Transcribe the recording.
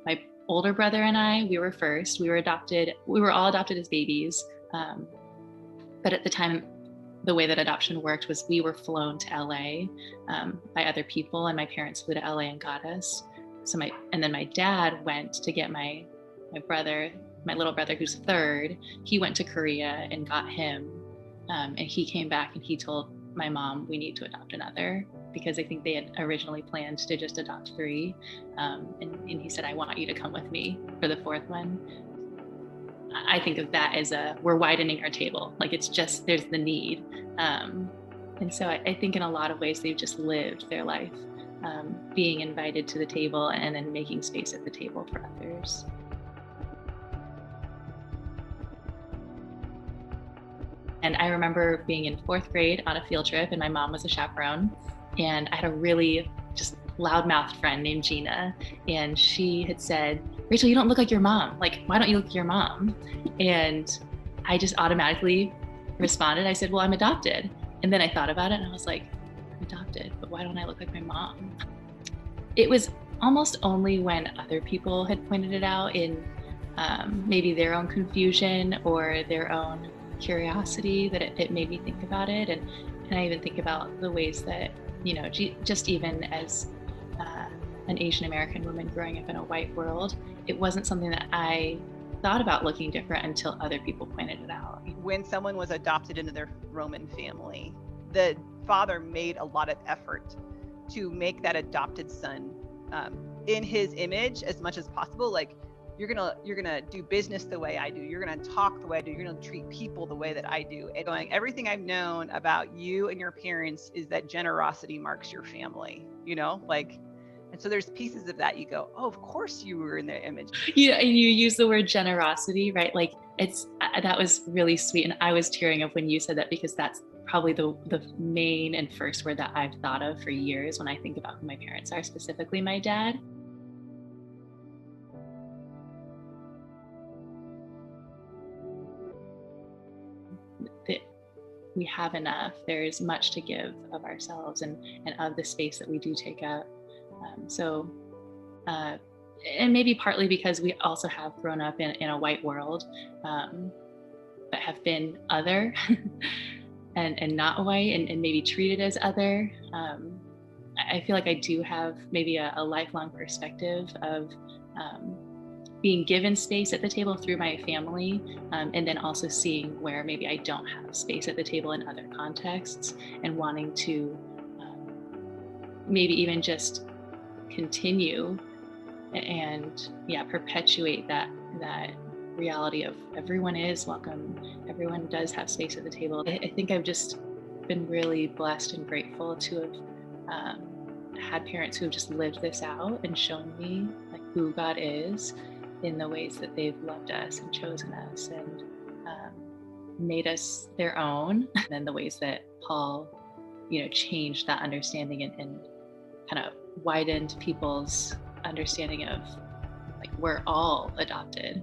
my older brother and I, we were first. We were adopted. We were all adopted as babies. But at the time, the way that adoption worked was we were flown to LA by other people, and my parents flew to LA and got us. And then my dad went to get my brother, my little brother who's third. He went to Korea and got him, and he came back and he told my mom, we need to adopt another, because I think they had originally planned to just adopt three. And he said, I want you to come with me for the fourth one. I think of that as we're widening our table. Like, it's just, there's the need. And so I think in a lot of ways, they've just lived their life being invited to the table and then making space at the table for others. And I remember being in fourth grade on a field trip, and my mom was a chaperone. And I had a really just loudmouthed friend named Gina. And she had said, Rachel, you don't look like your mom. Like, why don't you look like your mom? And I just automatically responded. I said, well, I'm adopted. And then I thought about it and I was like, I'm adopted, but why don't I look like my mom? It was almost only when other people had pointed it out in maybe their own confusion or their own curiosity that it made me think about it. And I even think about the ways that, you know, just even as an Asian American woman growing up in a white world, it wasn't something that I thought about looking different until other people pointed it out. When someone was adopted into their Roman family, the father made a lot of effort to make that adopted son in his image as much as possible. Like, you're gonna do business the way I do. You're gonna talk the way I do. You're gonna treat people the way that I do. And going, everything I've known about you and your parents is that generosity marks your family. You know, like, and so there's pieces of that you go, oh, of course you were in the image. Yeah, and you use the word generosity, right? Like, that was really sweet, and I was tearing up when you said that, because that's probably the main and first word that I've thought of for years when I think about who my parents are, specifically my dad. That we have enough. There's much to give of ourselves and of the space that we do take up. And maybe partly because we also have grown up in a white world, but have been other and not white and maybe treated as other. I feel like I do have maybe a lifelong perspective of being given space at the table through my family, and then also seeing where maybe I don't have space at the table in other contexts, and wanting to maybe even just continue and perpetuate that reality of everyone is welcome, everyone does have space at the table. I think I've just been really blessed and grateful to have had parents who have just lived this out and shown me like who God is in the ways that they've loved us and chosen us and made us their own, and then the ways that Paul, you know, changed that understanding and kind of widened people's understanding of like we're all adopted.